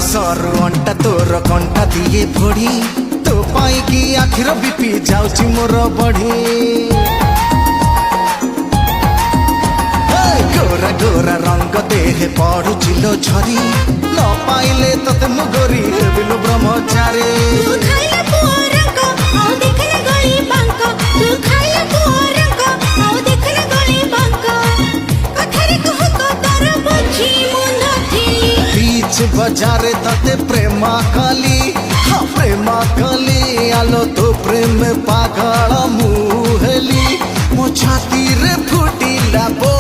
ସରୁ ଅଣ୍ଟା ତୋର କଣ୍ଟା ଦିଏ ଫୋଡ଼ି ତୋ ପାଇଁକି ଆଖିର ବିପି ଯାଉଛି ମୋର ବଢି ଗୋରା ଗୋରା ରଙ୍ଗ ଦେହେ ପଡୁଛି ଲୋ ଝରି ନ ପାଇଲେ ତତେ ମୁଁ ଗୋରି ହେବିଲୋ ବ୍ରହ୍ମଚାରୀ बजारे तते प्रेमा काली हाँ प्रेमा काली आलो तो प्रेम पागल मुहेली मो छाती रे फुटिला बो